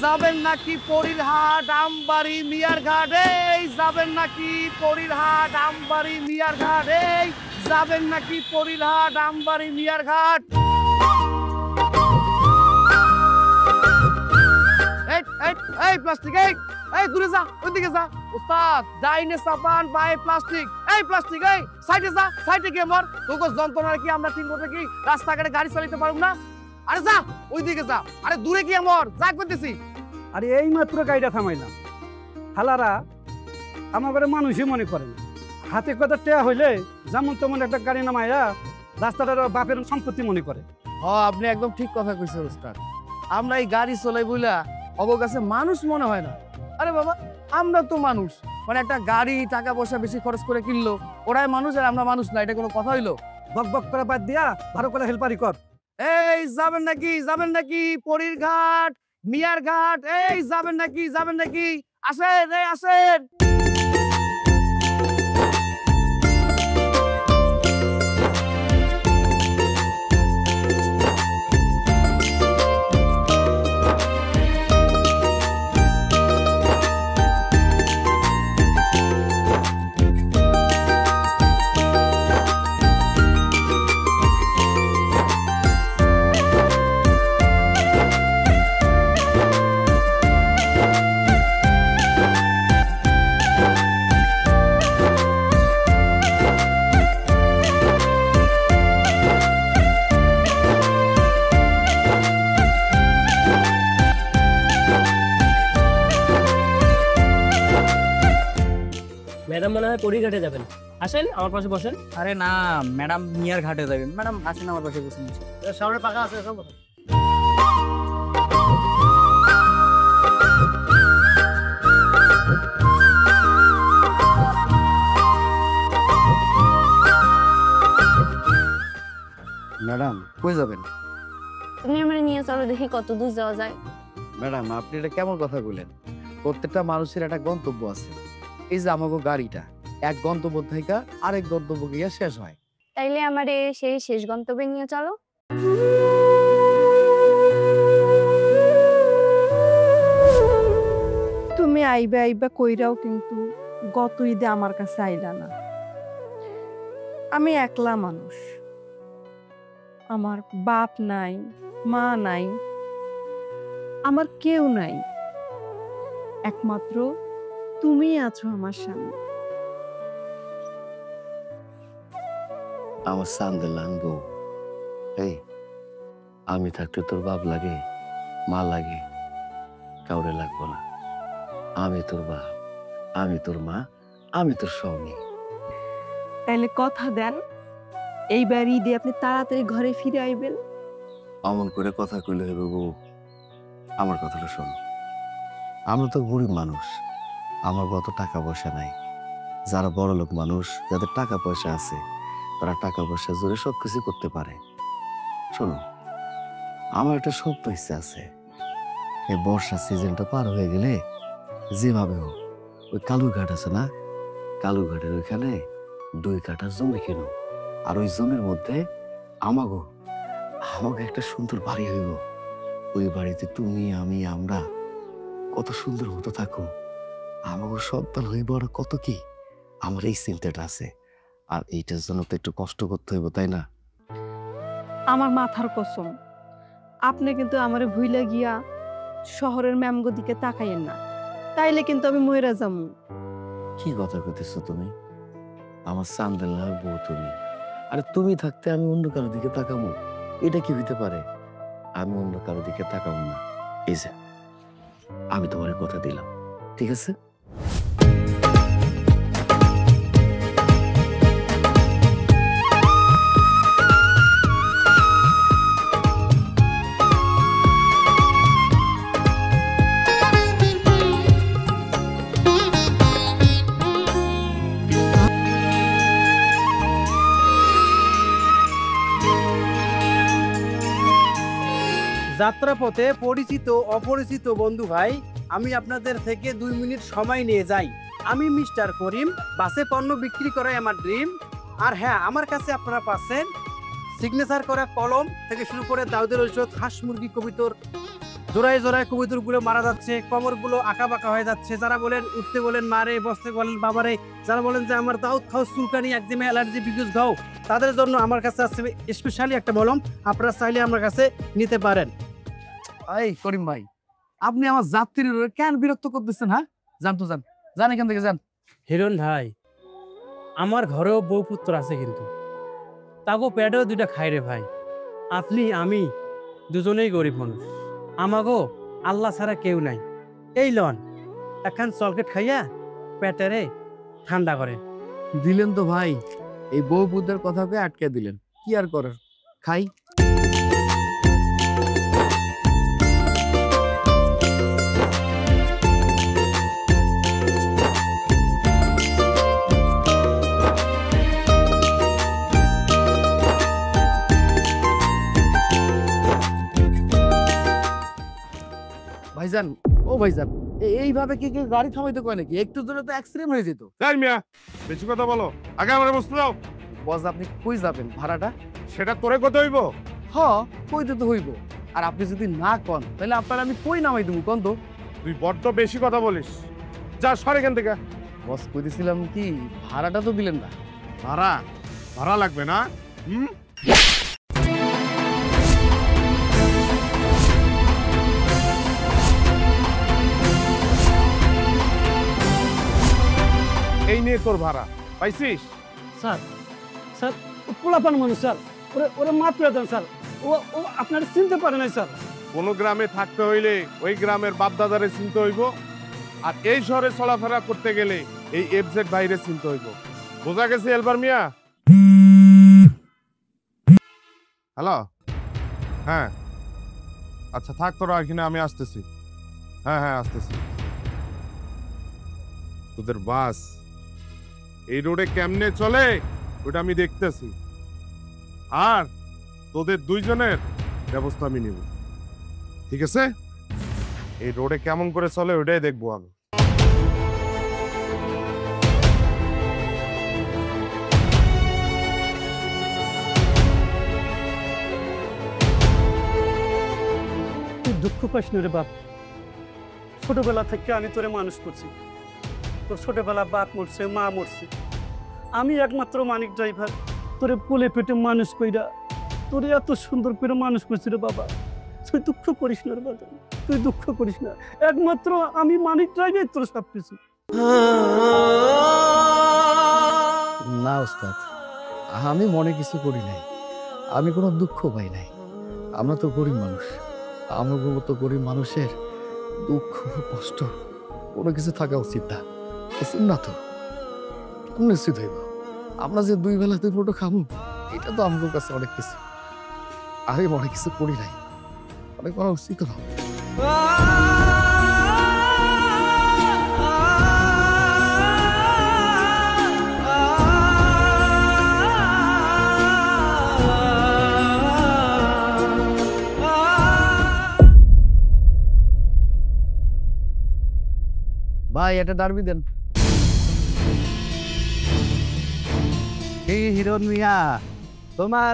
যাবেন নাকি পরিরহাট আমবাড়ি মিয়ার ঘাট এই যাবেন নাকি পরিরহাট আমবাড়ি মিয়ার ঘাট এই যাবেন নাকি পরিরহাট আমবাড়ি মিয়ার ঘাট এই প্লাস্টিক এই দূরে যা ওইদিকে যা উস্তাদ ডাইনে সাপান বাই প্লাস্টিক এই প্লাস্টিক এই সাইডে যা সাইডে গিয়ে মর তোকে যন্ত্রণা কি আমরা ঠিক মতো কি রাস্তাঘাটে গাড়ি চালাতে পারব না আরে যা ওইদিকে যা আরে দূরে গিয়ে মর যা করতেছি আরে এই মাত্র গাড়িটা থামাইলাম হালারা আমার ঘরে মানুষই মনে করে না হাতে কথা টেয়া হইলে যেমন তেমন একটা গাড়ি নামাইয়া রাস্তাটার বাপের সম্পত্তি মনে করে আপনি একদম ঠিক কথা কইছেন উস্তাদ আমরা এই গাড়ি চলাই বইলা অবকাশে মানুষ মনে হয় না আরে বাবা আমরা তো মানুষ মানে একটা গাড়ি টাকা পয়সা বেশি খরচ করে কিনলো ওরাই মানুষ আর আমরা মানুষ না এটা কোনো কথা হইলো বক বক করে বাদ দিয়া ভালো করে হেল্পারি কর এই যাবেন নাকি পরীর ঘাট মিয়ার ঘাট এই যাবেন নাকি আসেন এই আসেন ম্যাডাম মনে হয় পরিঘাটে যাবেন আসেন আমার পাশে বসেন আরে না ম্যাডাম মিয়ার ঘাটে যাবেন ম্যাডাম আসেন আমার পাশে বসে নিচ্ছি সামনে পাকা আছে সব ম্যাডাম কই যাবেন তুমি আমার নিয়ে চলো দেখি কত দূর যাওয়া যায় ম্যাডাম আপনি এটা কেমন কথা বলেন প্রত্যেকটা মানুষের একটা গন্তব্য আছে এই যে আমাকে গাড়িটা এক গন্তব্য থেকে আরেক গন্তব্য গিয়ে শেষ হয় তাইলে আমারে সেই শেষ গন্তব্যে নিয়ে চলো তুমি আইবা কইরাও কিন্তু গত ঈদে আমার কাছে আইলা না আমি একলা মানুষ আমার বাপ নাই মা নাই আমার কেউ নাই একমাত্র তুমি আছো আমার সামনে আমার সান্দেলান বউ এই আমি থাকতে তোর বাপ লাগে মা লাগে কাউরে লাগবো না আমি তোর বাপ আমি তোর মা আমি তোর স্বামী তাইলে কথা দেন এইবার ঈদে আপনি তাড়াতাড়ি ঘরে ফিরে আইবেন অমন করে কথা কইলে হবে বউ আমার কথাটা শোন আমরা তো গরিব মানুষ আমার কত টাকা পয়সা নাই যারা বড় লোক মানুষ যাদের টাকা পয়সা আছে তারা টাকা পয়সা জোরে সবকিছু করতে পারে শোনো আমার একটা স্বপ্ন ইচ্ছা আছে এই বর্ষার সিজনটা পার হয়ে গেলে যেভাবে হোক ওই কালুঘাট আছে না কালুঘাটের ওইখানে 2 কাঠা জমি কিনো আর ওই জমির মধ্যে আমাকে একটা সুন্দর বাড়ি হইব ওই বাড়িতে তুমি আমি আমরা কত সুন্দর মতো থাকো আমাকে সন্তান হইব আর কত কি আমার এই চিন্তাটা আছে আর এইটার জন্য তো একটু কষ্ট করতে হইব তাই না আমার মাথার কসম আপনি কিন্তু আমারে ভুইলা গিয়া শহরের ম্যামগো দিকে তাকাইয়েন না তাইলে কিন্তু আমি মইরা যামু কি কথা কইতেছো তুমি আমার সান্দেলার বউ তুমি আরে তুমি থাকতে আমি অন্য কারো দিকে তাকাবো এটা কি হইতে পারে আমি অন্য কারো দিকে তাকাবো না এই যে আমি তোমার কথা দিলাম ঠিক আছে যাত্রাপথে পরিচিত অপরিচিত বন্ধু ভাই আমি আপনাদের থেকে 2 মিনিট সময় নিয়ে যাই আমি মিস্টার করিম বাসে পণ্য বিক্রি করাই আমার ড্রিম আর হ্যাঁ আমার কাছে আপনারা পাচ্ছেন সিগনেচার করা কলম থেকে শুরু করে দাউদের ঔষধ হাঁস মুরগি কবিতর জোড়ায় জোড়ায় কবুতরগুলো মারা যাচ্ছে, কবরগুলো আঁকা বাঁকা হয়ে যাচ্ছে। যারা বলেন উঠতে বলেন মারে, বসতে বলেন বাবারে, যারা বলেন যে আমার দাউদ খাও, চুলকানি, একজিমা, অ্যালার্জি, বিগুজ খাও, তাদের জন্য আমার কাছে আছে স্পেশালি একটা মলম। আপনারা চাইলে আমার কাছে নিতে পারেন। এই করিম ভাই, আপনি আমার যাত্রীর কেন বিরক্ত করতেছেন? হ্যাঁ, যান তো যান, যান এখান থেকে যান। হিরণ ভাই, আমার ঘরেও বউ পুত্র আছে, কিন্তু তাগো পেটেও দুইটা খাই রে ভাই। আপনি আমি দুজনেই গরিব মানুষ, আমাগো আল্লাহ ছাড়া কেউ নাই। এই লন একখান চলকেট খাইয়া পেটেরে ঠান্ডা করে। দিলেন তো ভাই, এই বউ বুদ্ধের কথাকে আটকে দিলেন, কি আর করার, খাই। ভাইজান, ও ভাইজান, এইভাবে কি কেউ গাড়ি থামাইতে কয় নাকি? একটু দূরে তো অ্যাক্সিডেন্ট হয়ে যেত। তাই মিয়া, বেশি কথা বলো, আগে আমার বসতে দাও। বস, আপনি কই যাবেন? ভাড়াটা সেটা তোরে কত হইব? হ কইতে তো হইব। আর আপনি যদি না কন তাহলে আপনার আমি কই নামাই দেবো কন তো? তুই বড্ড বেশি কথা বলিস, যা সর এখান থেকে। বস, কইতেছিলাম কি, ভাড়াটা তো দিলেন না। ভাড়া ভাড়া লাগবে না? হুম, এই নিয়ে তোর ভাড়া পাইছিস? স্যার, স্যার পোলাপান মানুষ স্যার, ওরে ওরে মাফ করে দেন স্যার, ও আপনারা চিনতে পারে না স্যার। কোন গ্রামে থাকতে হইলে ওই গ্রামের বাপদাদারে চিনতে হইব, আর এই শহরে চলাফেরা করতে গেলে এই এফজেড বাইরে চিনতে হইব। বোঝা গেছে এলবার মিয়া? হ্যালো, হ্যাঁ আচ্ছা থাক তোরা এখানে, আমি আসতেছি। হ্যাঁ হ্যাঁ আসতেছি। তোদের বাস এই রোডে কেমনে চলে ওটা আমি দেখতেছি, আর তোদের দুইজনের ব্যবস্থা আমি নিব, ঠিক আছে? এই রোডে কেমন করে চলে ওটাই দেখবো আমি। তুই দুঃখ পাস না রে বাপ, ছোটবেলা থেকে আমি তোরে মানুষ করছি। তোর ছোটবেলা বাপ মরছে, মা মরছে, আমি একমাত্র মানিক ড্রাইভার তোরে কোলে পেটে মানুষ কইরা তোরে এত সুন্দর করে মানুষ করছি রে বাবা। তুই দুঃখ করিস না রে বাবা, তুই দুঃখ করিস না, একমাত্র আমি মানিক ড্রাইভার তোর সব কিছু। না ওস্তাদ, আমি মনে কিছু করি নাই, আমি কোনো দুঃখ পাই নাই। আমরা তো গরিব মানুষ, আমার মতো গরিব মানুষের দুঃখ কষ্ট কোনো কিছু থাকা উচিত না, উচিত না তো নিশ্চিত হইব। আমরা যে দুই বেলা দুই ফটো খাবো, এটা তো আমার কাছে অনেক কিছু। আমি মনে কিছু করি নাই, অনেক করা উচিত না। ভাই, এটা ডারবি দেন। এই হিরণ মিয়া, তোমার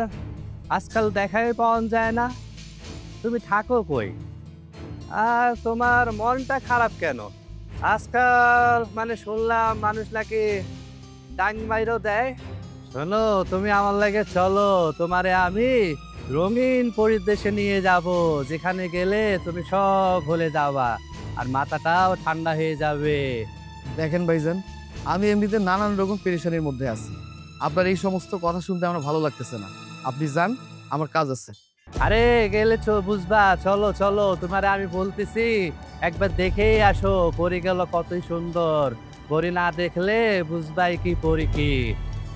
আজকাল দেখাই পাওয়া যায় না, তুমি থাকো কই? আর তোমার মনটা খারাপ কেন আজকাল? মানে শুনলাম মানুষ নাকি ডাং মাইরও দেয়। শোনো, তুমি আমার লাগে চলো, তোমারে আমি রঙিন পরিদেশে নিয়ে যাব, যেখানে গেলে তুমি সব ভুলে যাবা আর মাথাটাও ঠান্ডা হয়ে যাবে। দেখেন ভাইজান, আমি এমনিতে নানান রকম পেরেশানির মধ্যে আছি, আপনার এই সমস্ত কথা শুনতে আমার ভালো লাগতেছে না। আপনি যান, আমার কাজ আছে। আরে গেলে বুঝবা, চলো চলো, তোমারে আমি বলতেছি একবার দেখেই আসো, পরি গেল কতই সুন্দর, পরি না দেখলে বুঝবাই কি পরি কি,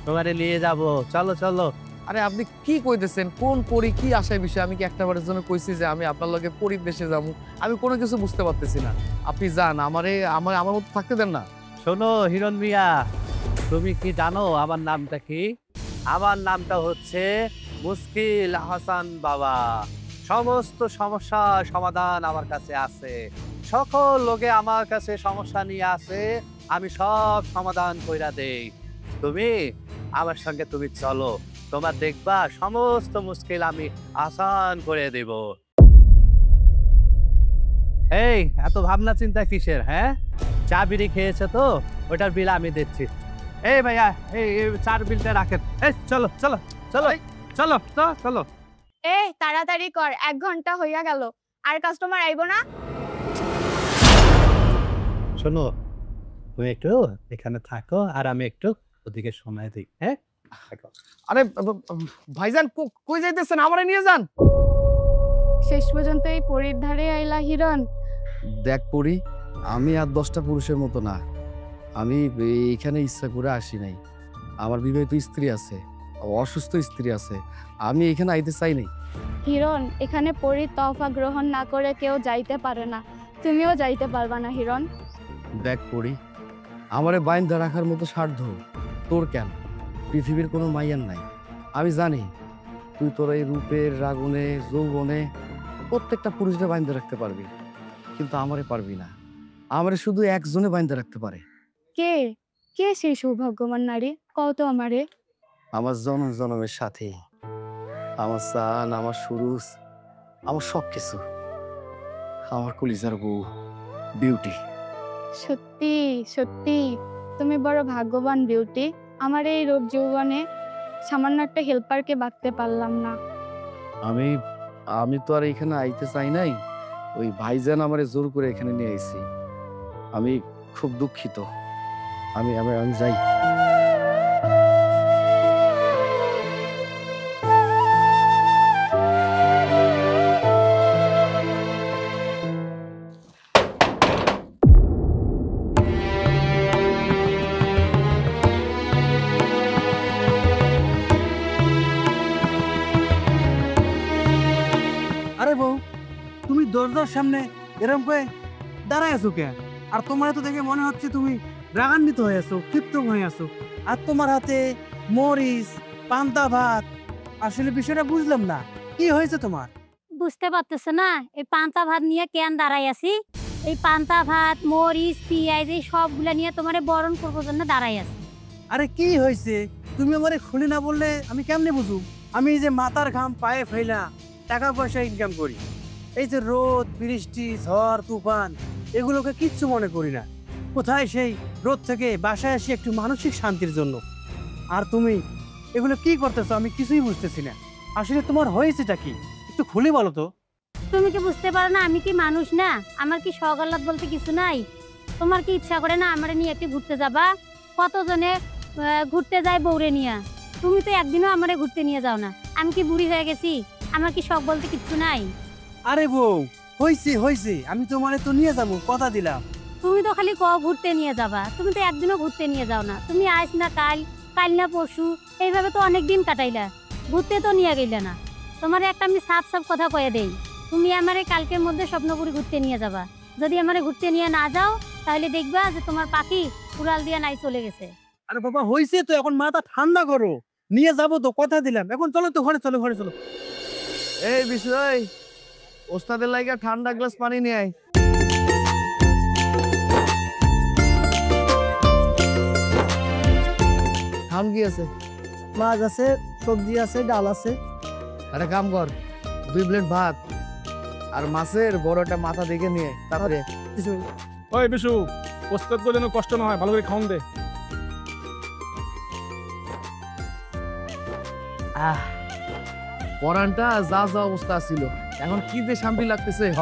তোমারে নিয়ে যাব, চলো চলো। আরে আপনি কি কইতেছেন? কোন পরি, কি আশায় বিষয়? আমি কি একটা বারের জন্য কইছি যে আমি আপনার লগে পরিবেশে যাবো? আমি কোনো কিছু বুঝতে পারতেছি না। আপনি যান, আমার মতো থাকতে দেন না। শোনো হিরণ মিয়া, তুমি কি জানো আমার নামটা কি? আমার নামটা হচ্ছে মুশকিল হাসান বাবা। সমস্ত সমস্যার সমাধান আমার কাছে আছে, সকল লোকে আমার কাছে সমস্যা নিয়ে আসে, আমি সব সমাধান কইরা দেই। তুমি আমার সঙ্গে তুমি চলো, তোমার দেখবা সমস্ত মুশকিল আমি আসান করে দেব। এই এত ভাবনা চিন্তা কিসের? হ্যাঁ, চা বিড়ি খেয়েছে তো, ওটার বিল আমি দিচ্ছি। এই ভাইয়া, এই চার বিলটা রাখেন। এই চলো চলো চলো চলো তো চলো। এই তাড়াতাড়ি কর, 1 ঘন্টা হইয়া গেল, আর কাস্টমার আইবো না? শোনো, তুমি একটু এখানে থাকো আর আমি একটু ওদিকে সময় দিই। হ্যাঁ, আরে ভাইজান কই যাইতেছেন? আমারে নিয়ে যান। শেষ পর্যন্ত এই পরীর ধারে আইলা হিরণ। দেখ পড়ি, আমি আর 10টা পুরুষের মতো না। আমি এইখানে ইচ্ছা করে আসি নাই। আমার বিবাহিত স্ত্রী আছে, অসুস্থ স্ত্রী আছে, আমি এখানে আইতে চাই নাই। হিরণ, এখানে পরীর তহফা গ্রহণ না করে কেউ যাইতে পারে না, তুমিও যাইতে পারবা না হিরণ। দেখ পড়ি, আমারে বাইন্ধা রাখার মতো সাধ্য তোর কেন? পৃথিবীর কোনো মাইয়ার নাই। আমি জানি তুই তোর এই রূপের রাগুনে যৌবনে প্রত্যেকটা পুরুষদের বাইন্ধা রাখতে পারবি, কিন্তু আমারে পারবি না। আমারে শুধু একজনে বাইন্ধা রাখতে পারে। কে কে সেই সৌভাগ্যবান নারী? কও তো আমারে। আমার জনম জনমের সাথে, আমার চান, আমার সুরুজ, আমার সব কিছু, আমার কলিজার বউ বিউটি। সত্যি সত্যি তুমি বড় ভাগ্যবান বিউটি। আমার এই রূপ যৌবনে সামান্য একটা হেল্পারকে বাঁধতে পারলাম না। আমি আমি তো আর এখানে আইতে চাই নাই, ওই ভাইজান আমারে জোর করে এখানে নিয়ে আইছি। আমি খুব দুঃখিত। আমি আমি আমি যাই। আরে বউ, তুমি দরজার সামনে এরকম করে দাঁড়ায় আছো কে? আর তোমার তো দেখে মনে হচ্ছে তুমি রাগান্বিত হয়ে আছো, ক্ষিপ্ত হয়ে আছো। আর তোমার হাতে মরিচ, পান্তা ভাত। আসলে বিষয়টা বুঝলাম না, কি হয়েছে তোমার? বুঝতে পারতেছে না এই পান্তা ভাত নিয়ে কেন দাঁড়াই আছি? এই পান্তা ভাত, মরিচ, পেঁয়াজ, এই সবগুলা নিয়ে তোমারে বরণ করবো জন্য দাঁড়াই আছি। আরে কি হয়েছে? তুমি আমারে খুলে না বললে আমি কেমনে বুঝু? আমি এই যে মাথার ঘাম পায়ে ফেলা টাকা পয়সা ইনকাম করি, এই যে রোদ বৃষ্টি ঝড় তুফান এগুলোকে কিচ্ছু মনে করি না। কোথায় সেই রোদ থেকে বাসায় আসি একটু মানসিক শান্তির জন্য। আর তুমি এগুলো কি করতেছো আমি কিছুই বুঝতেছি না। আসলে তোমার হয়েছেটা কি, একটু খুলে বলো তো। তুমি কি বুঝতে পারো না আমি কি মানুষ না? আমার কি সকালাত বলতে কিছু নাই? তোমার কি ইচ্ছা করে না আমারে নিয়ে একটু ঘুরতে যাবা? কতজনে ঘুরতে যায় বউরে নিয়ে, তুমি তো একদিনও আমারে ঘুরতে নিয়ে যাও না। আমি কি বুড়ি হয়ে গেছি? আমার কি শখ বলতে কিচ্ছু নাই? আরে বউ, হয়েছে হয়েছে, আমি তোমারে তো নিয়ে যাবো, কথা দিলাম। তুমি তো খালি ঘুরতে নিয়ে যাবা, তুমি তো একদিনও ঘুরতে নিয়ে যাও না। তুমি আজ না কাল, কাল না পরশু, এইভাবে তো অনেক দিন কাটাইলা, ঘুরতে তো নিয়ে গেলে না। তোমার একটা আমি সাফ সাফ কথা কয়ে দেই, তুমি আমারে কালকের মধ্যে স্বপ্নপুরি ঘুরতে নিয়ে যাবা। যদি আমারে ঘুরতে নিয়ে না যাও তাহলে দেখবা যে তোমার পাখি উড়াল দিয়ে নাই চলে গেছে। আরে বাবা হয়েছে তো, এখন মাথা ঠান্ডা করো, নিয়ে যাবো তো, কথা দিলাম। এখন চলো তো ঘরে, চলো ঘরে চলো। এই বিষয় ওস্তাদের লাইগা ঠান্ডা গ্লাস পানি নিয়ে আয়। খাম কি আছে? মাছ আছে, সবজি আছে, ডাল আছে। একটা কাম কর, 2 প্লেট ভাত আর মাছের বড় একটা মাথা দেখে নিয়ে তারপরে। ওই বিশু, ওস্তাদ করে যেন কষ্ট না হয়, ভালো করে খাওন দে। পরানটা যা যা অবস্থা ছিল, এখন কি যে শান্তি লাগতেছে। হ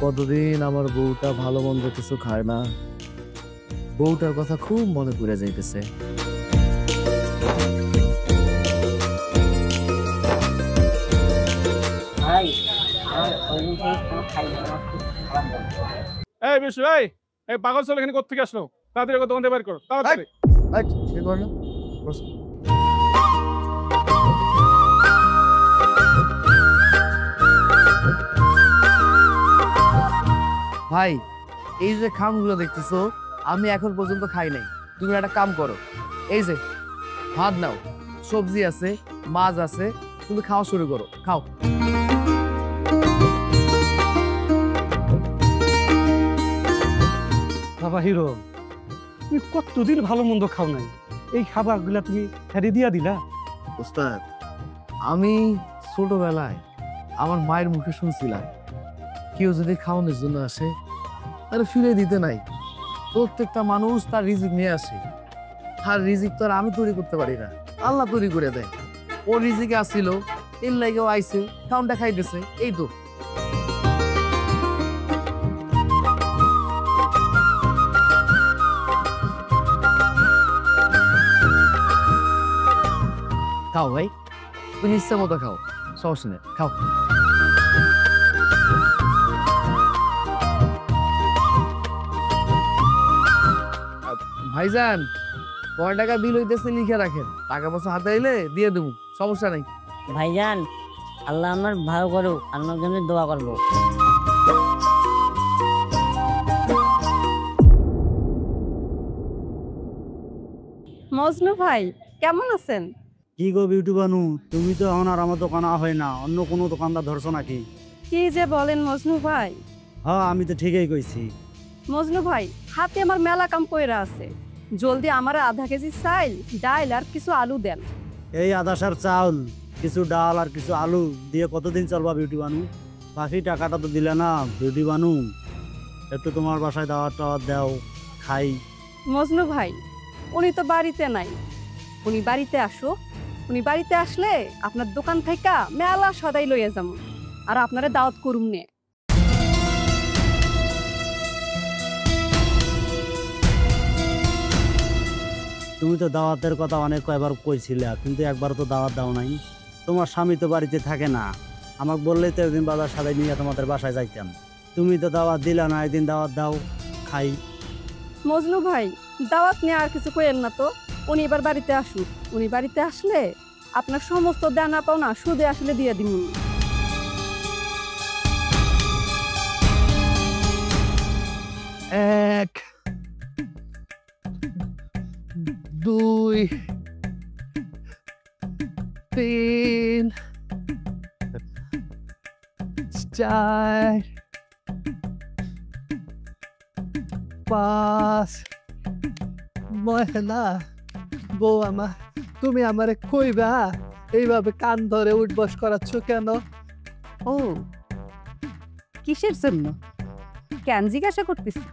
কতদিন আমার বউটা ভালো মন্দ কিছু খায় না, বউটার কথা খুব মনে পড়ে যাইতেছে। এই বিশু, এই পাগল ছেলে এখানে কোথা থেকে আসলো? তাড়াতাড়ি ওকে দোকান থেকে বের করো, তাড়াতাড়ি। সে কর না, বস। ভাই, এই যে খামগুলো দেখতেছো আমি এখন পর্যন্ত খাই নাই। তুমি একটা কাম করো, এই যে ভাত নাও, সবজি আছে, মাছ আছে, তুমি খাওয়া শুরু করো, খাও। বাবা হিরো, তুমি কতদিন ভালো মন্দ খাও নাই, এই খাবারগুলা তুমি ফেরি দিয়া দিলা? ওস্তাদ, আমি ছোটবেলায় আমার মায়ের মুখে শুনছিলাম কেউ যদি খাওয়ানোর জন্য আসে তাহলে ফিরে দিতে নাই। প্রত্যেকটা মানুষ তার রিজিক নিয়ে আসে, আর রিজিক তো আর আমি তৈরি করতে পারি না, আল্লাহ তৈরি করে দেয়। ও রিজিকে আসছিল, এর লাগেও আইছে, খাওনটা খাইতেছে, এই তো। খাও ভাই, তুমি ইচ্ছা মতো খাও, সমস্যা নেই, খাও। ভাইজান, কয় টাকা বিল হইতেছে লিখে রাখেন, টাকা পয়সা হাতে এলে দিয়ে দেবো, সমস্যা নাই। ভাইজান, আল্লাহ আমার ভালো করুক, আমার জন্য দোয়া করবো। মজনু ভাই, কেমন আছেন? কি গো বিউটি বানু, তুমি তো এখন আর আমার দোকান হয় না, অন্য কোনো দোকানদার ধরছো নাকি? কি যে বলেন মজনু ভাই। হ্যাঁ, আমি তো ঠিকই কইছি। মজনু ভাই, হাতে আমার মেলা কাম কইরা আছে, জলদি আমার আধা কেজি চাইল, ডাইল আর কিছু আলু দেন। এই আদাসার চাউল, কিছু ডাল আর কিছু আলু দিয়ে কতদিন চলবা বিউটি বানু? বাকি টাকাটা তো দিলে না বিউটি বানু, একটু তোমার বাসায় দাওয়াত টাওয়াত দাও, খাই। মজনু ভাই, উনি তো বাড়িতে নাই, উনি বাড়িতে আসো, উনি বাড়িতে আসলে আপনার দোকান থেকে মেলা সদাই লইয়া যাবো, আর আপনারা দাওয়াত করুম নে। তুমি তো দাওয়াতের কথা অনেক কয়বার কইছিলে, কিন্তু একবার তো দাওয়াত দাও নাই। তোমার স্বামী তো বাড়িতে থাকে না, আমাকে বললেই তো একদিন বাজার সাদাই নিয়ে তোমাদের বাসায় যাইতাম। তুমি তো দাওয়াত দিলা না, একদিন দাওয়াত দাও, খাই। মজনু ভাই, দাওয়াত নিয়ে আর কিছু কইেন না তো, উনি এবার বাড়িতে আসুক, উনি বাড়িতে আসলে আপনার সমস্ত দেনা পাওনা সুদে আসলে দিয়ে দিন। এক, দুই, তিন, চার, পাঁচ। ময়না বউ আমার, তুমি আমারে কইবা এইভাবে কান ধরে উঠবস করাচ্ছ কেন? ও, কিসের জন্য? কেন জিজ্ঞাসা করতেছি?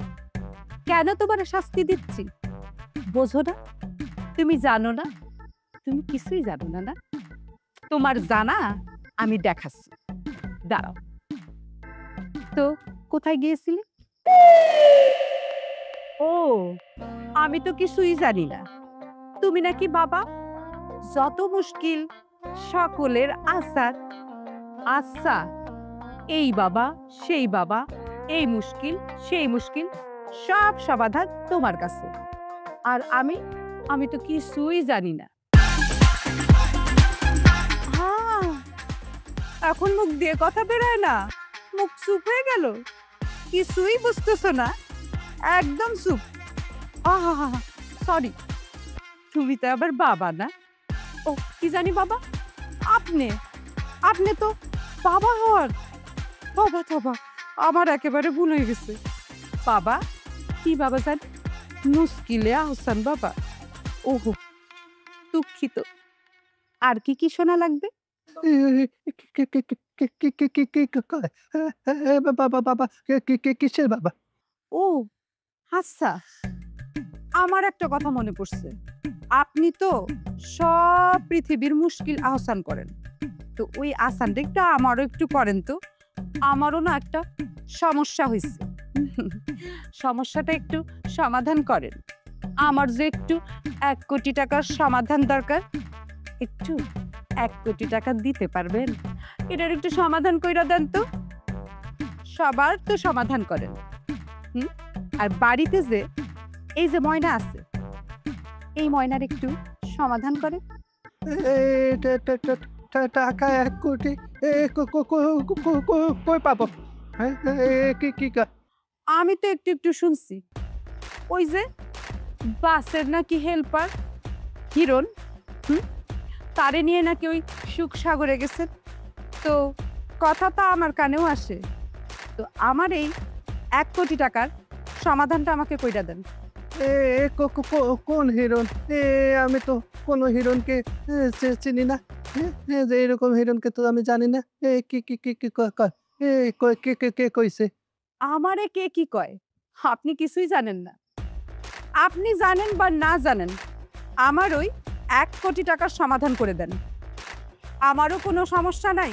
কেন তোমার শাস্তি দিচ্ছি বোঝো না? তুমি জানো না? তুমি কিছুই জানো না না? তোমার জানা আমি দেখাচ্ছি, দাঁড়াও। তো কোথায় গিয়েছিলে? ও, আমি তো কিছুই জানি না। তুমি নাকি বাবা, যত মুশকিল সকলের আসার। আচ্ছা, এই বাবা সেই বাবা, এই মুশকিল সেই মুশকিল, সব সমাধান তোমার কাছে। আর আমি তো কিছুই জানি না। এখন মুখ দিয়ে কথা বেরোয় না, মুখ চুপ হয়ে গেল, কিছুই বুঝতেছ না, একদম চুপ। সরি, তুমি তো আবার বাবা না? ও, কি জানি বাবা, আপনি তো বাবা হওয়ার। বাবা, আমার একেবারে ভুল হয়ে গেছে। বাবা, কি বাবা জানি? মুশকিলে আহসান বাবা। ওহো, দুঃখিত। আর কি কি শোনা লাগবে? কিসের বাবা? ও আচ্ছা, আমার একটা কথা মনে পড়ছে, আপনি তো সব পৃথিবীর মুশকিল আহসান করেন, তো ওই আহসানটা একটু আমারও একটু করেন তো। আমারও না একটা সমস্যা হয়েছে, সমস্যাটা একটু সমাধান করেন। আমার যে একটু 1 কোটি টাকার সমাধান দরকার, একটু 1 কোটি টাকা দিতে পারবেন? এটার একটু সমাধান কইরা দেন তো। সবার তো সমাধান করেন, আর বাড়িতে যে এই যে ময়না আছে, এই ময়নার একটু সমাধান করেন। টাকা 1 কোটি কই পাবো? আমি তো একটু একটু শুনছি, ওই যে বাসের নাকি হেল্পার, হিরণ, তারে নিয়ে নাকি ওই সুখ সাগরে গেছেন। তো কথা তো আমার কানেও আসে। তো আমার এই 1 কোটি টাকার সমাধানটা আমাকে কইরা দেন। কোন হিরণ? আমি তো কোনো হিরণকে চিনি না। যে এরকম হিরণকে তো আমি জানি না। কে কইছে? আমারে কে কি কয় আপনি কিছুই জানেন না। আপনি জানেন বা না জানেন, আমার ওই 1 কোটি টাকার সমাধান করে দেন। আমারও কোনো সমস্যা নাই,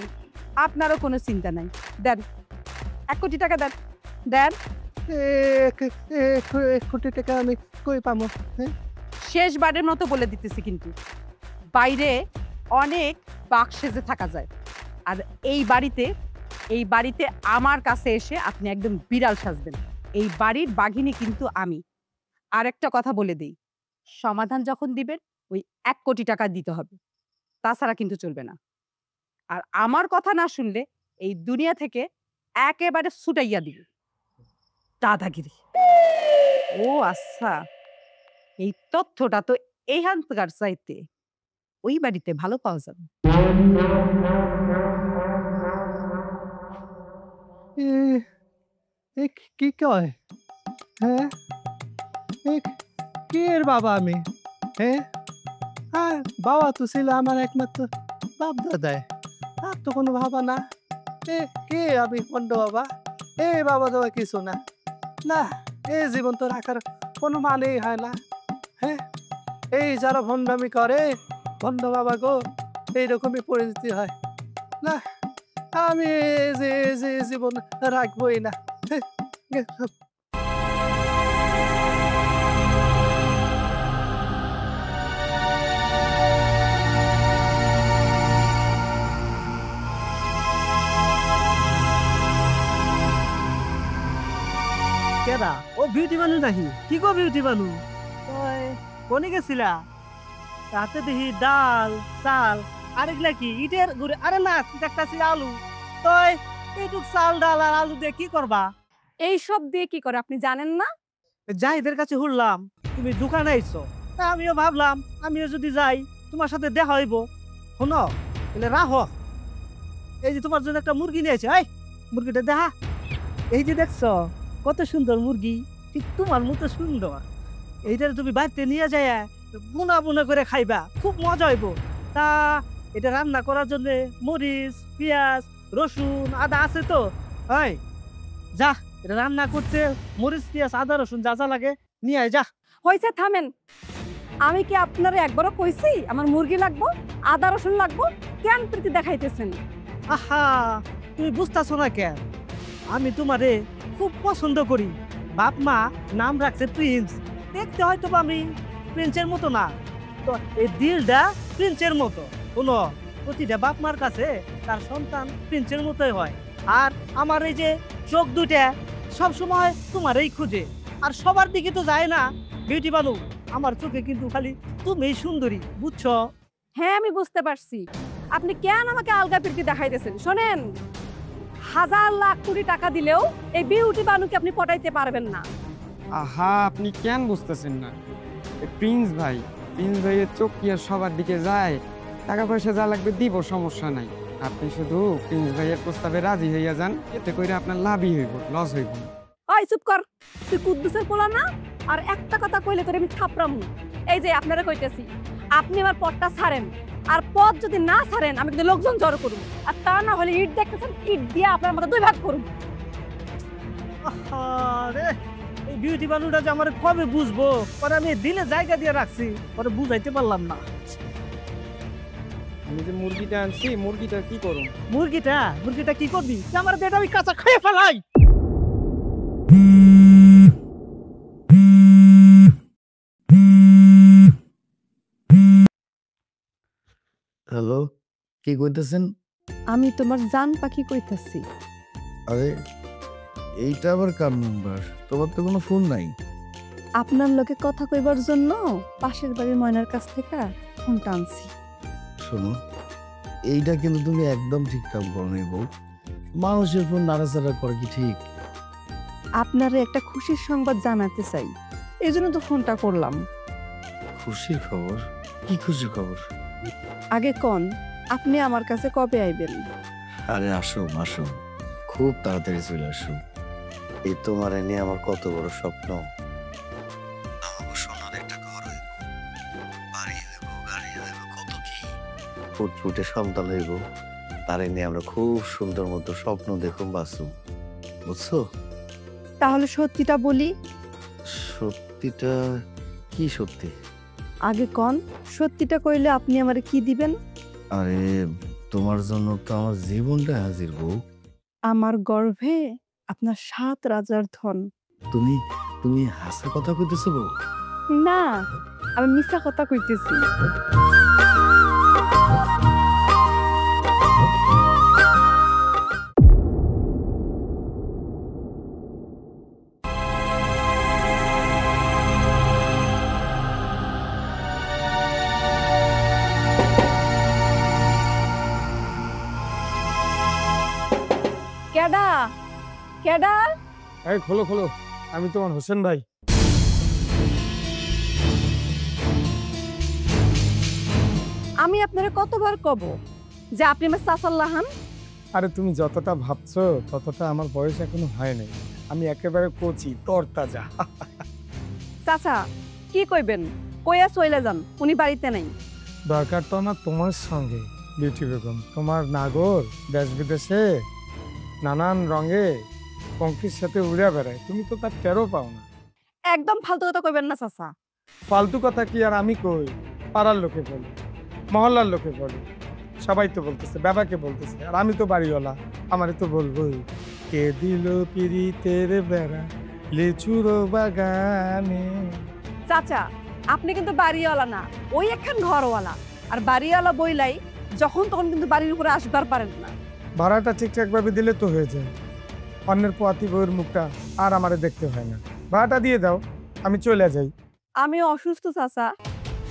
আপনারও কোনো চিন্তা নাই। দেন 1 কোটি টাকা দেন। দেন। 1 কোটি টাকা আমি কই পাবো? শেষবারের মতো বলে দিতেছি, কিন্তু বাইরে অনেক বাঘ সেজে থাকা যায়, আর এই বাড়িতে আমার কাছে এসে আপনি একদম বিড়াল সাজবেন। এই বাড়ির বাঘিনী কিন্তু আমি। আর একটা কথা বলে দেই, সমাধান যখন দিবেন ওই 1 কোটি টাকা দিতে হবে, তাছাড়া কিন্তু চলবে না। আর আমার কথা না শুনলে এই দুনিয়া থেকে একেবারে ছুটাইয়া দিবে। দাদাগিরি। ও আচ্ছা, এই তথ্যটা তো এইখানকার চাইতে ওই বাড়িতে ভালো পাওয়া যাবে। কি কয়? হ্যাঁ, কে এর বাবা আমি? হ্যাঁ, বাবা তো ছিল আমার একমাত্র বাপ দাদায়, আর তো কোনো বাবা না। কে আমি পন্ড বাবা? বাবা দাবা কিছু না। না, এই জীবন তো রাখার কোনো মানেই হয় না। হ্যাঁ, এই যারা ভণ্ডামি করে, ভণ্ড বাবা গো, এইরকমই পরিস্থিতি হয়। না, আমি যে জীবন রাখবই না। কেডা? ও বিউটি বানু নাকি? কি গো বিউটি বানু? কোনে গেছিলা? রাতে দেখি ডাল চাল আর এগুলা কি ইটের গুড়ে? আরে না, দেখতাছি আলু। তই এইটুক চাল ডাল আর আলু দিয়ে কি করবা? এই সব দিয়ে কি করে আপনি জানেন না? জাহিদের কাছে শুনলাম তুমি দোকানে আইছো, তা আমিও ভাবলাম আমিও যদি যাই তোমার সাথে দেখা হইব। শোনো, এলে রাখো, এই যে তোমার জন্য একটা মুরগি নিয়ে আসে। এই মুরগিটা দেখা, এই যে দেখছো কত সুন্দর মুরগি, ঠিক তোমার মতো সুন্দর। এইটা তুমি বাড়িতে নিয়ে যায় বুনা বুনা করে খাইবা, খুব মজা হইব। তা এটা রান্না করার জন্য মরিচ পেঁয়াজ রসুন আদা আছে তো? হয় যা, এটা রান্না করতে মরিচ পেঁয়াজ আদা রসুন যা যা লাগে নিয়ে আয় যা। হয়েছে, থামেন। আমি কি আপনারা একবারও কইছি আমার মুরগি লাগবো, আদা রসুন লাগবো? কেন প্রীতি দেখাইতেছেন? আহা, তুমি বুঝতেছো না কেন? আমি তোমারে খুব পছন্দ করি। বাপ মা নাম রাখছে প্রিন্স। দেখতে হয়তো আমি প্রিন্সের মতো না, তো এই দিলটা প্রিন্সের মতো। শোনো, প্রতিটা বাপ মার কাছে তার সন্তান প্রিন্সের মতোই হয়। আর আমার এই যে চোখ দুইটা সবসময় তোমারই খুঁজে, আর সবার দিকে তো যায় না। বিউটি বানু, আমার চোখে কিন্তু খালি তুমিই সুন্দরী, বুঝছো? হ্যাঁ, আমি বুঝতে পারছি। আপনি কেন আমাকে আলগা প্রীতি দেখাইতেছেন? শোনেন, 1000 লাখ কোটি টাকা দিলেও এই বিউটি বানুকে আপনি পটাইতে পারবেন না। আহা, আপনি কেন বুঝতেছেন না? প্রিন্স ভাইয়ের চোখ কি আর সবার দিকে যায়? টাকা পয়সা যা লাগবে দিব, সমস্যা নাই। আপনি শুধু প্রিন্স ভাইয়ের প্রস্তাবে রাজি হইয়া যান, এতে করে আপনার লাভই হইব, লস হইব না। ওই চুপ কর, তুই কুদ্দুসের পোলা না? আর একটা কথা কইলে তোরে আমি থাপড়ামু। এই যে আপনারা কইতেছি, আপনি আমার পথটা ছাড়েন, আর পথ যদি না ছাড়েন আমি কিন্তু লোকজন জড়ো করব, আর তা না হলে ইট দেখতেছেন, ইট দিয়ে আপনার মতো 2 ভাগ করব। আরে এই বিউটি বানুটা যে আমার কবে বুঝবো, পরে আমি দিলে জায়গা দিয়ে রাখছি, পরে বুঝাইতে পারলাম না। আমি যে মুরগিটা আনছি, মুরগিটা কি করুন? মুরগিটা কি করবি? আমার বেটা ওই কাঁচা খেয়ে ফেলাই। হ্যালো, কি কইতেছেন? আমি তোমার জান পাখি কইতাছি। আরে, এইটা আবার কার নাম্বার? তোমার তো কোনো ফোন নাই। আপনার লোকে কথা কইবার জন্য পাশের বাড়ির ময়নার কাছ থেকে ফোনটা আনছি। শোনো, এইটা কিন্তু তুমি একদম ঠিক কাম করো নাই বউ। মানুষের ফোন নাড়াচাড়া করে কি ঠিক? আপনারে একটা খুশির সংবাদ জানাতে চাই, এই জন্য তো ফোনটা করলাম। খুশির খবর? কি খুশির খবর? আগে কোন আপনি আমার কাছে কবে আইবেন? আরে আসুন আসুন, খুব তাড়াতাড়ি চলে আসুন। এই তোমার নিয়ে আমার কত বড় স্বপ্ন। আমাকে সোনার একটা ঘর হইব, বাড়ি হইব, গাড়ি হইব, কত কি ফুটফুটে সন্তান হইব। তারে নিয়ে আমরা খুব সুন্দর মতো স্বপ্ন দেখুন বাসুম, বুঝছো? তাহলে সত্যিটা বলি। সত্যিটা কি সত্যি? আগে কোন সত্যিটা কইলে আপনি আমারে কি দিবেন? আরে তোমার জন্য তো আমার জীবনটা হাজির বউ। আমার গর্ভে আপনার 7 রাজার ধন। তুমি তুমি হাসা কথা কইতেছো বউ? না, আমি মিথ্যা কথা কইতেছি। কেডা কেডা? এই খোলো খোলো, আমি তোমার হোসেন ভাই। আমি আপনারে কতবার কব যে আপনি আমার চাচাল্লাহান? আরে তুমি যতটা ভাবছো ততটা আমার বয়স এখনো হয় নাই। আমি একেবারে কচি তরতাজা। চাচা কি কইবেন? কইয়া চইলে যান, উনি বাড়িতে নাই। দরকার তো আমার তোমার সঙ্গে বিউটি বেগম। তোমার নাগর দেশ বিদেশে নানান রঙে পঙ্কির সাথে উড়ে বেড়ায়, তুমি তো তার টেরও পাও না। একদম ফালতু কথা কইবেন না চাচা। ফালতু কথা কি আর আমি কই? পাড়ার লোকে বলে, মহল্লার লোকে বলে, সবাই তো বলতেছে, বাবাকে বলতেছে, আর আমি তো বাড়িওয়ালা, আমারে তো বলবোই। কে দিল পিরিতের বেড়া লিচুর বাগানে। চাচা আপনি কিন্তু বাড়িওয়ালা না, ওই একখান ঘরওয়ালা। আর বাড়িওয়ালা বইলাই যখন তখন কিন্তু বাড়ির উপরে আসবার পারেন না। ভাড়াটা ঠিকঠাক ভাবে দিলে তো হয়ে যায়। অন্যের পোয়াতি বউয়ের মুখটা আর আমারে দেখতে হয় না। ভাড়াটা দিয়ে দাও, আমি চলে যাই। আমি অসুস্থ চাচা,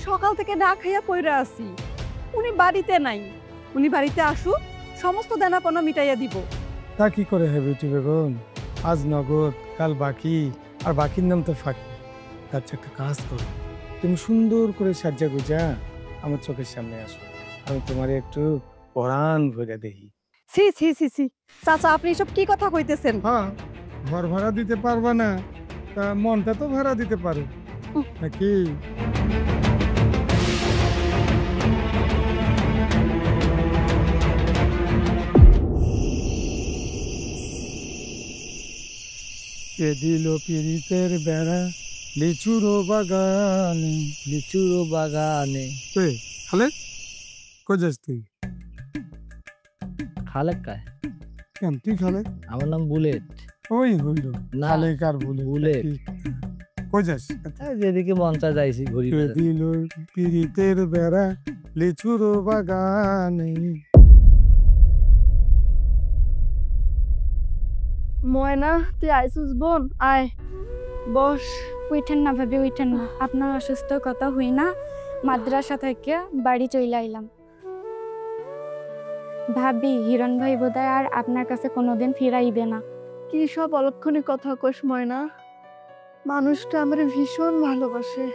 সকাল থেকে না খাইয়া পইরা আছি। উনি বাড়িতে নাই, উনি বাড়িতে আসুক, সমস্ত দেনাপনা মিটাইয়া দিব। তা কি করে হবে বিউটি বেগম? আজ নগদ, কাল বাকি, আর বাকির নাম তো ফাঁকি। তার চেয়ে একটা কাজ করো, তুমি সুন্দর করে সাজ্জা গুজা আমার চোখের সামনে আসো, আমি তোমার একটু পরাণ ভরে দেখি। ছি ছি ছি ছি চাচা, আপনি সব কি কথা কইতেছেন? হ্যাঁ, ঘর ভাড়া দিতে পারবা না, তা মনটা তো ভাড়া দিতে পারো নাকি? কে দিল পিরিতের বেড়া লিচুর বাগানে, লিচুর বাগানে। খালেক কই যাস তুই? খালেক কায়? কেন তুই খালেক? আমার নাম বুলেট। ওই হইল না, খালেক আর বুলেট। বুলেট। কই যাস? যেদিকে মন চায় যাইছি ঘুরি। কে দিল পিরিতের বেড়া লিচুর বাগানে। ময়না তুই আইসুস বোন, আয় বস। উঠেন না ভাবি, উঠেন না। আপনার অসুস্থ কথা হই না, মাদ্রাসা থেকে বাড়ি চলে আইলাম। ভাবি হিরণ ভাই বোধহয় আর আপনার কাছে কোনোদিন ফিরাইবে না। কি সব অলক্ষণে কথা কস ময়না? মানুষটা আমার ভীষণ ভালোবাসে।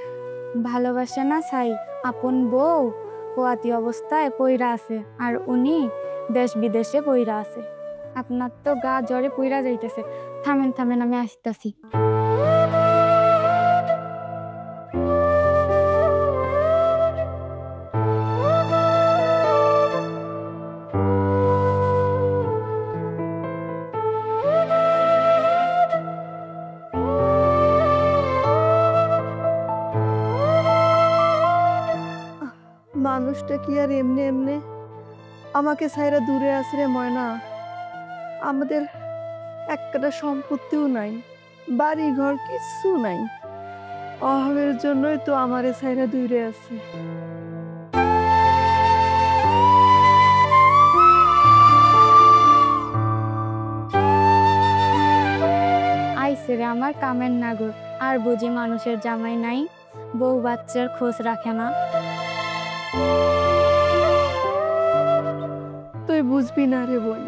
ভালোবাসে না চাই, আপন বউ পোয়াতি অবস্থায় পইরা আছে, আর উনি দেশ বিদেশে পইরা আছে। আপনার তো গা জ্বরে পইরা যাইতেছে। থামেন থামেন, আমি আসতেছি। মানুষটা কি আর এমনি এমনি আমাকে ছাইরা দূরে আছে রে ময়না? আমাদের একটা সম্পত্তিও নাই, বাড়ি ঘর কিছু নাই। অভাবের জন্যই তো আমারে ছাইরা দূরে আছে। আইসে রে আমার কামের নাগর, আর বুঝি মানুষের জামাই নাই, বউ বাচ্চার খোঁজ রাখে না। তুই বুঝবি না রে বোন,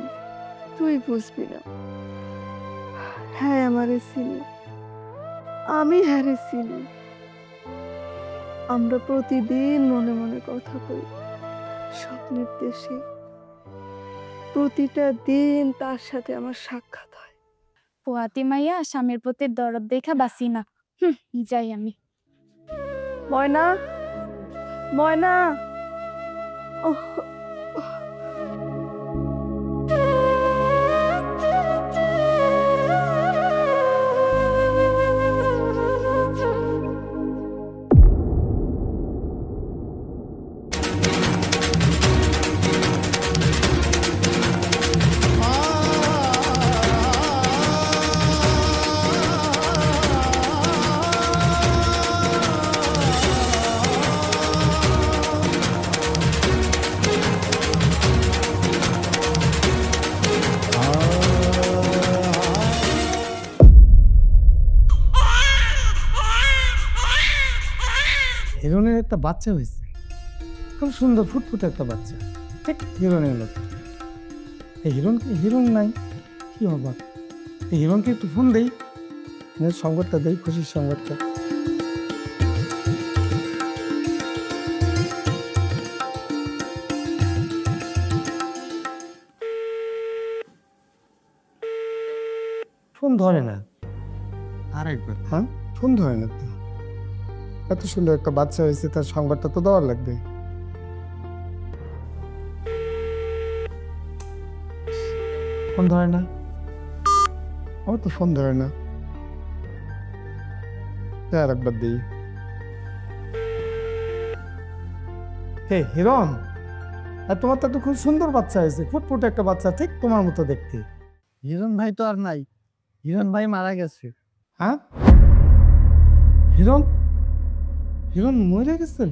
তুই বুঝবি না। হ্যাঁ আমারে চিনি, আমি হ্যারে চিনি। আমরা প্রতিদিন মনে মনে কথা কই স্বপ্নের দেশে। প্রতিটা দিন তার সাথে আমার সাক্ষাৎ হয়। পোয়াতি মাইয়া স্বামীর প্রতি দরদ দেখা বাসি না। যাই আমি। ময়না, ময়না, ওহ, হিরণের একটা বাচ্চা হয়েছে, খুব সুন্দর ফুটফুটে একটা বাচ্চা, ঠিক হিরণের মতো। এই হিরণ নাই, কি অবাক। এই হিরণকে একটু ফোন দেই, সংবাদটা দেই, খুশির সংবাদটা। ফোন ধরে না। আরেকবার। হ্যাঁ, ফোন ধরে না তো। এত সুন্দর একটা বাচ্চা হয়েছে, তার সংবাদটা তো দেওয়ার লাগবে। ফোন ধরে না, আমার তো ফোন ধরে না। আর একবার দিই। হে হিরণ, আর তোমার তো খুব সুন্দর বাচ্চা হয়েছে, ফুটফুটে একটা বাচ্চা, ঠিক তোমার মতো দেখতে। হিরণ ভাই তো আর নাই, হিরণ ভাই মারা গেছে। হ্যাঁ, হিরণ হিরণ মরে গেছেন?